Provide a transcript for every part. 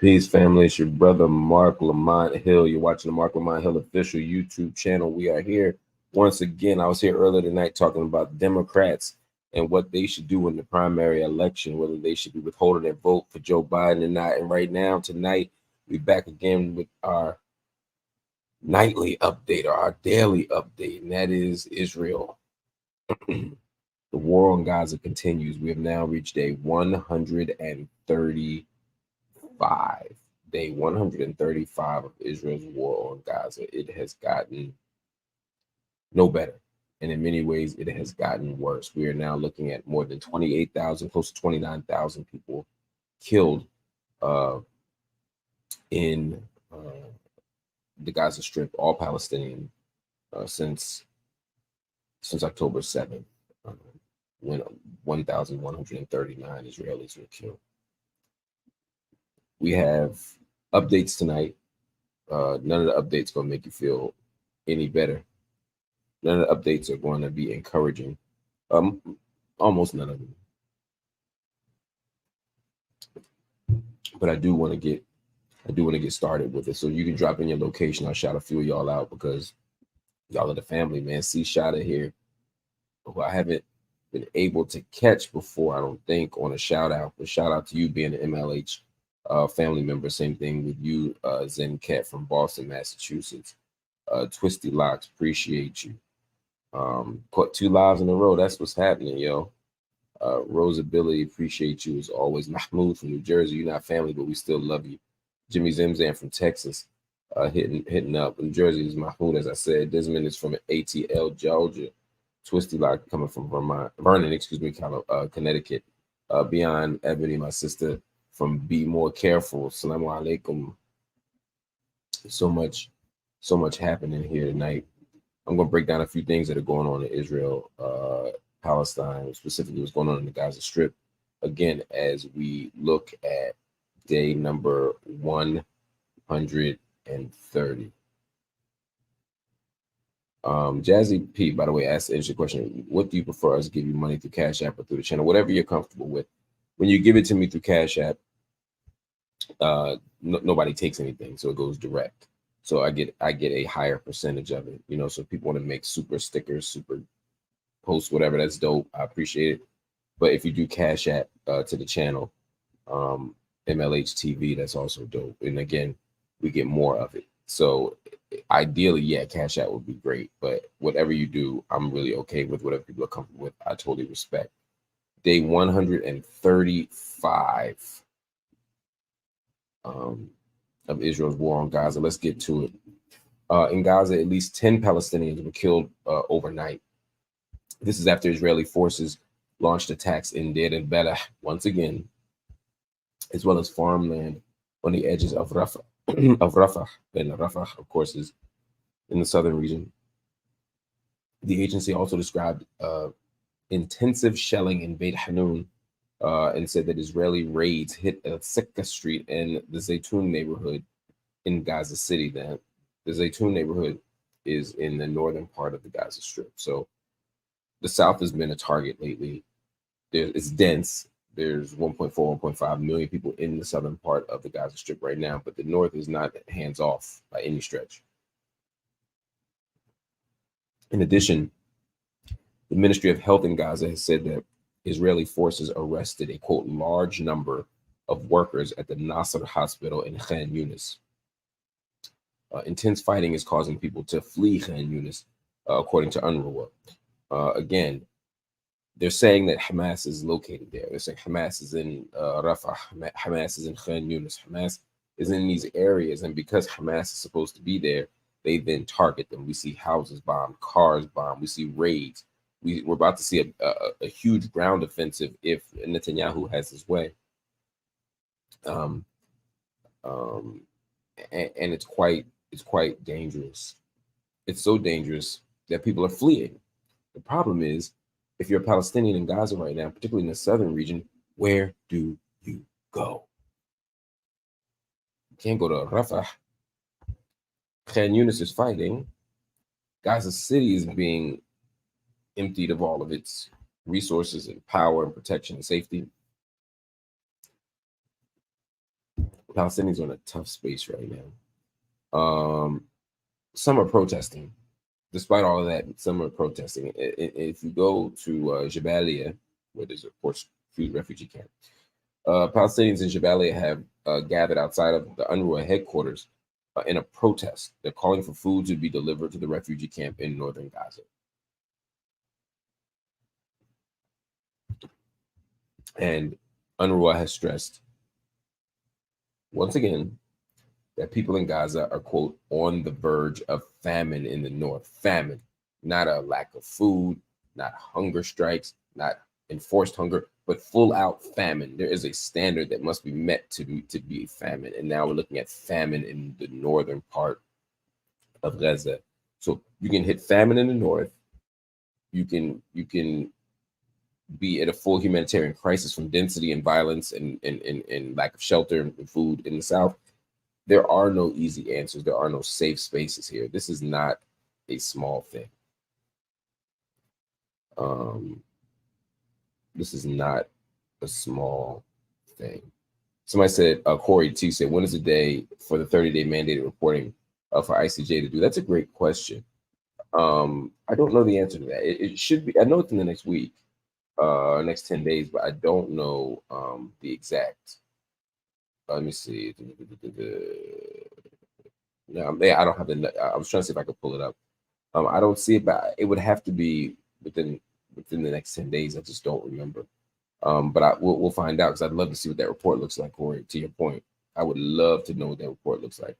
Peace, family. It's your brother Marc Lamont Hill. You're watching the Marc Lamont Hill official YouTube channel. We are here once again. I was here earlier tonight talking about Democrats and what they should do in the primary election, whether they should be withholding their vote for Joe Biden or not. And right now, tonight, we're back again with our nightly update or our daily update, and that is Israel. The war on Gaza continues. We have now reached day 135. Day 135 of Israel's war on Gaza. It has gotten no better. And in many ways, it has gotten worse. We are now looking at more than 28,000, close to 29,000 people killed in the Gaza Strip, all Palestinian, since October 7th, when 1,139 Israelis were killed. We have updates tonight. None of the updates going to make you feel any better. None of the updates are going to be encouraging. Almost none of them. But I do want to get started with it. So you can drop in your location. I'll shout a few of y'all out because y'all are the family, man. See Shada here, who I haven't been able to catch before, I don't think, on a shout out. But shout out to you being an MLH family member. Same thing with you, Zen Cat from Boston, Massachusetts. Twisty Locks, appreciate you. Caught 2 lives in a row. That's what's happening, yo. Rosability, appreciate you as always. Mahmoud from New Jersey, you're not family, but we still love you. Jimmy Zimzan from Texas, hitting up. New Jersey is Mahmoud, as I said. Desmond is from ATL, Georgia. Twisty Lock coming from Vernon, Connecticut. Beyond Ebony, my sister from Be More Careful. Assalamu alaikum. So much happening here tonight. I'm going to break down a few things that are going on in Israel, Palestine, specifically what's going on in the Gaza Strip. Again, as we look at day number 130. Jazzy P, by the way, asked an interesting question. What do you prefer, us to give you money through Cash App or through the channel? Whatever you're comfortable with. When you give it to me through Cash App, nobody takes anything, so it goes direct. So I get a higher percentage of it, so if people want to make super stickers, super posts, whatever, that's dope. I appreciate it. But if you do Cash App to the channel, MLH TV, that's also dope. And again, we get more of it. So ideally, yeah, Cash App would be great. But whatever you do, I'm really okay with. Whatever people are comfortable with, I totally respect. Day 135 of Israel's war on Gaza. Let's get to it. In Gaza, at least 10 Palestinians were killed overnight. This is after Israeli forces launched attacks in Deir el-Balah once again, as well as farmland on the edges of Rafah. And Rafah, of course, is in the southern region. The agency also described intensive shelling in Beit Hanun and said that Israeli raids hit Sikka Street and the Zaytun neighborhood in Gaza City. That the Zaytun neighborhood is in the northern part of the Gaza Strip. So the south has been a target lately. It's dense. There's 1.4, 1.5 million people in the southern part of the Gaza Strip right now, but the north is not hands off by any stretch. In addition, the Ministry of Health in Gaza has said that Israeli forces arrested a, quote, large number of workers at the Nasser hospital in Khan Yunis. Intense fighting is causing people to flee Khan Yunis, according to UNRWA. Again, they're saying that Hamas is located there. They're saying Hamas is in Rafah, Hamas is in Khan Yunis, Hamas is in these areas. And because Hamas is supposed to be there, they then target them. We see houses bombed, cars bombed, we see raids. We're about to see a huge ground offensive if Netanyahu has his way. And it's quite dangerous. It's so dangerous that people are fleeing. The problem is, if you're a Palestinian in Gaza right now, particularly in the southern region, where do you go? You can't go to Rafah. Khan Yunis is fighting. Gaza City is being emptied of all of its resources and power and protection and safety. Palestinians are in a tough space right now. Some are protesting. Despite all of that, some are protesting. If you go to Jabalia, where there's, of course, food refugee camp, Palestinians in Jabalia have gathered outside of the UNRWA headquarters in a protest. They're calling for food to be delivered to the refugee camp in northern Gaza. And UNRWA has stressed, once again, that people in Gaza are, quote, on the verge of famine in the north. Famine, not a lack of food, not hunger strikes, not enforced hunger, but full out famine. There is a standard that must be met to be famine. And now we're looking at famine in the northern part of Gaza. So you can hit famine in the north. You can be at a full humanitarian crisis from density and violence and lack of shelter and food in the south. There are no easy answers. There are no safe spaces here. This is not a small thing. This is not a small thing. Somebody said, Corey T said, when is the day for the 30-day mandated reporting for ICJ to do? That's a great question. I don't know the answer to that. It should be, I know it's in the next week, next 10 days, but I don't know the exact. Let me see. No, I don't have the. I was trying to see if I could pull it up. I don't see it, but it would have to be within the next 10 days. I just don't remember. But we'll find out, because I'd love to see what that report looks like, Corey. To your point, I would love to know what that report looks like.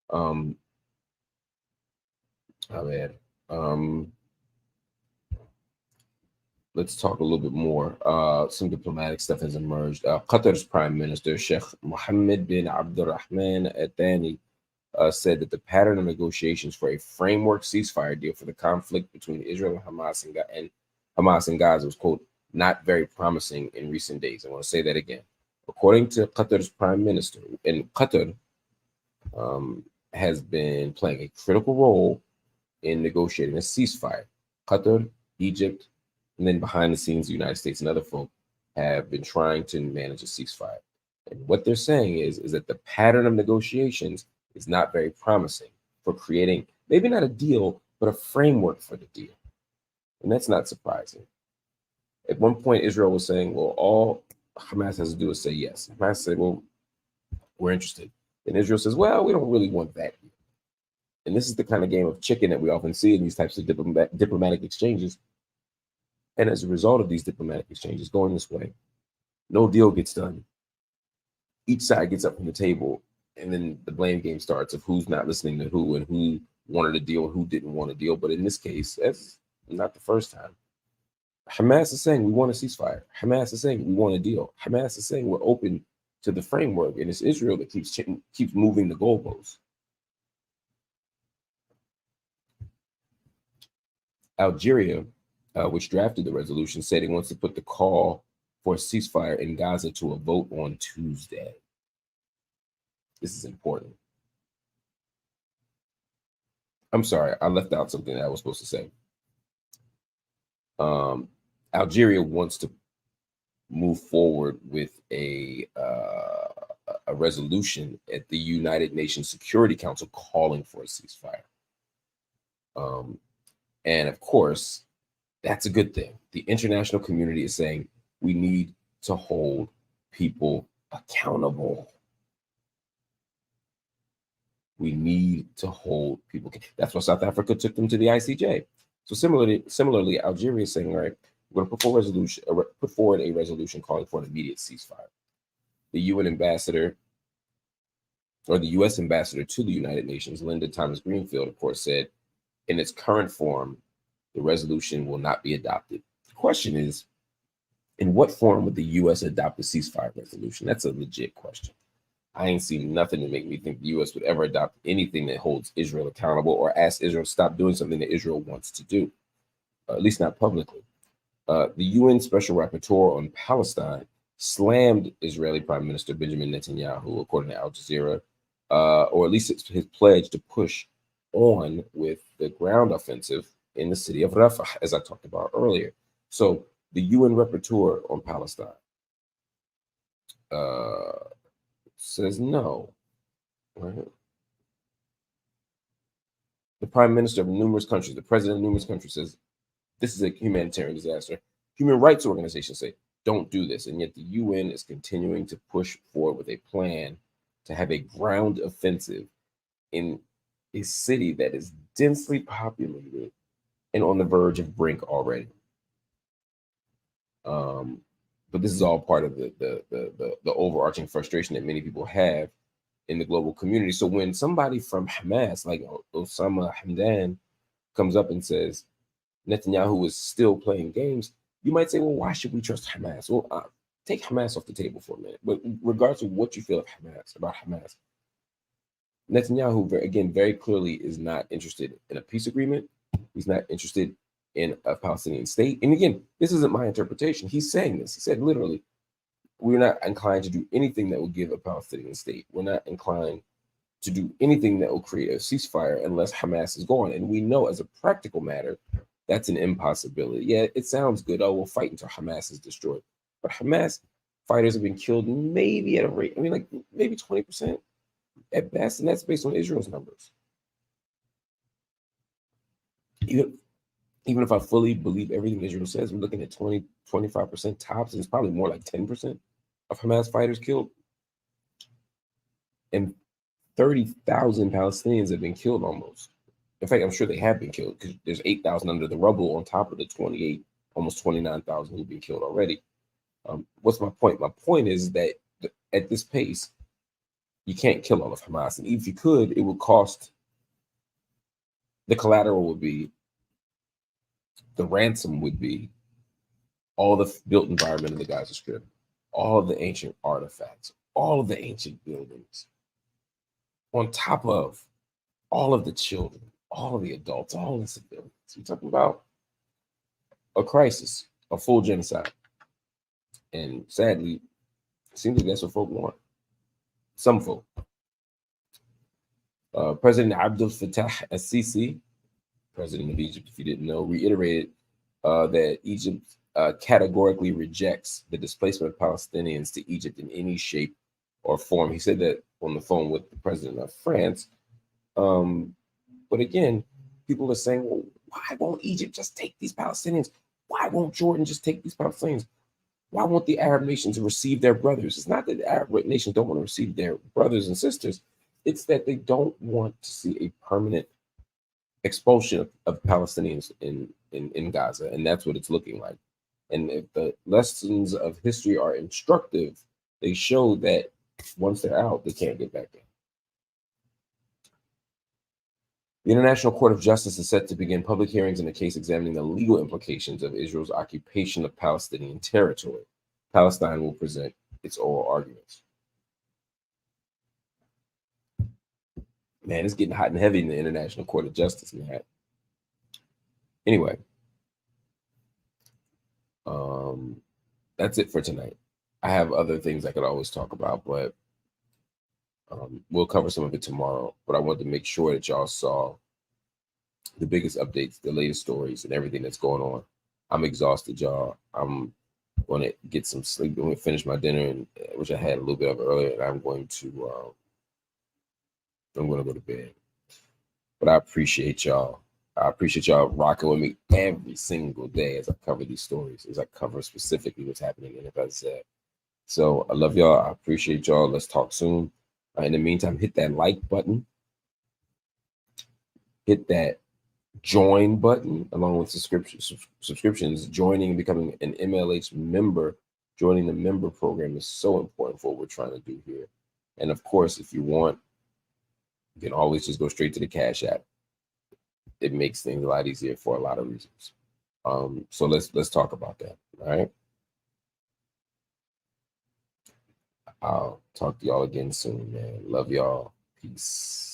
Oh man. Let's talk a little bit more. Some diplomatic stuff has emerged. Qatar's Prime Minister Sheikh Mohammed bin Abdulrahman Al Thani said that the pattern of negotiations for a framework ceasefire deal for the conflict between Israel and Hamas and Gaza was, quote, not very promising in recent days. I want to say that again. According to Qatar's Prime Minister, and Qatar has been playing a critical role in negotiating a ceasefire. Qatar, Egypt, and then behind the scenes, the United States and other folk have been trying to manage a ceasefire. And what they're saying is that the pattern of negotiations is not very promising for creating maybe not a deal, but a framework for the deal. And that's not surprising. At one point, Israel was saying, well, all Hamas has to do is say yes. Hamas said, well, we're interested. And Israel says, well, we don't really want that. And this is the kind of game of chicken that we often see in these types of diplomatic exchanges. And as a result of these diplomatic exchanges going this way, no deal gets done. Each side gets up from the table, and then the blame game starts of who's not listening to who and who wanted a deal and who didn't want a deal. But in this case, that's not the first time. Hamas is saying we want a ceasefire. Hamas is saying we want a deal. Hamas is saying we're open to the framework, and it's Israel that keeps moving the goalposts. Algeria, which drafted the resolution, said it wants to put the call for a ceasefire in Gaza to a vote on Tuesday. This is important. I'm sorry, I left out something that I was supposed to say. Algeria wants to move forward with a resolution at the United Nations Security Council calling for a ceasefire. And of course, that's a good thing. The international community is saying we need to hold people accountable. We need to hold people. That's why South Africa took them to the ICJ. So similarly, Algeria is saying, all right, we're going to put forward a resolution calling for an immediate ceasefire. The UN ambassador, or the U.S. ambassador to the United Nations, Linda Thomas Greenfield, of course, said in its current form, the resolution will not be adopted. The question is, in what form would the U.S. adopt a ceasefire resolution? That's a legit question. I ain't seen nothing to make me think the U.S. would ever adopt anything that holds Israel accountable or ask Israel to stop doing something that Israel wants to do, at least not publicly. The UN Special Rapporteur on Palestine slammed Israeli Prime Minister Benjamin Netanyahu, according to Al Jazeera, or at least his pledge to push on with the ground offensive in the city of Rafah, as I talked about earlier. So the UN Rapporteur on Palestine says no. Right? The prime minister of numerous countries, the president of numerous countries says this is a humanitarian disaster. Human rights organizations say don't do this, and yet the UN is continuing to push forward with a plan to have a ground offensive in a city that is densely populated and on the verge of brink already. But this is all part of the overarching frustration that many people have in the global community. So when somebody from Hamas, like Osama Hamdan, comes up and says Netanyahu is still playing games, you might say, well, why should we trust Hamas? Well, take Hamas off the table for a minute. But regardless of what you feel of Hamas, about Hamas, Netanyahu, again, very clearly is not interested in a peace agreement. He's not interested in a Palestinian state. And again, this isn't my interpretation. He's saying this. He said literally, we're not inclined to do anything that will give a Palestinian state. We're not inclined to do anything that will create a ceasefire unless Hamas is gone. And we know as a practical matter, that's an impossibility. Yeah, it sounds good. Oh, we'll fight until Hamas is destroyed. But Hamas fighters have been killed maybe at a rate, like maybe 20% at best. And that's based on Israel's numbers. Even if I fully believe everything Israel says, we're looking at 20, 25% tops, and it's probably more like 10% of Hamas fighters killed. And 30,000 Palestinians have been killed almost. In fact, I'm sure they have been killed because there's 8,000 under the rubble on top of the 28, almost 29,000 who've been killed already. What's my point? My point is that at this pace, you can't kill all of Hamas. And if you could, it would cost, the collateral would be, the ransom would be all the built environment of the Gaza Strip, all of the ancient artifacts, all of the ancient buildings, on top of all of the children, all of the adults, all of the civilians. We're talking about a crisis, a full genocide. And sadly, it seems like that's what folk want. Some folk. President Abdel Fattah al-Sisi, president of Egypt, if you didn't know, reiterated that Egypt categorically rejects the displacement of Palestinians to Egypt in any shape or form. He said that on the phone with the president of France. But again, people are saying, well, why won't Egypt just take these Palestinians? Why won't Jordan just take these Palestinians? Why won't the Arab nations receive their brothers? It's not that the Arab nations don't want to receive their brothers and sisters. It's that they don't want to see a permanent expulsion of Palestinians in Gaza. And that's what it's looking like. And if the lessons of history are instructive, they show that once they're out, they can't get back in. The International Court of Justice is set to begin public hearings in a case examining the legal implications of Israel's occupation of Palestinian territory. Palestine will present its oral arguments. Man, it's getting hot and heavy in the International Court of Justice, man. Anyway, that's it for tonight. I have other things I could always talk about, but we'll cover some of it tomorrow. But I wanted to make sure that y'all saw the biggest updates, the latest stories, and everything that's going on. I'm exhausted, y'all. I'm going to get some sleep. I'm going to finish my dinner, which I had a little bit of earlier, and I'm going to go to bed. But I appreciate y'all. I appreciate y'all rocking with me every single day as I cover these stories, as I cover specifically what's happening in Gaza. So I love y'all. I appreciate y'all. Let's talk soon. In the meantime, hit that like button. Hit that join button along with subscriptions. Joining and becoming an MLH member, joining the member program is so important for what we're trying to do here. And of course, if you want, you can always just go straight to the Cash App. It makes things a lot easier for a lot of reasons. So let's talk about that. All right. I'll talk to y'all again soon, man. Love y'all. Peace.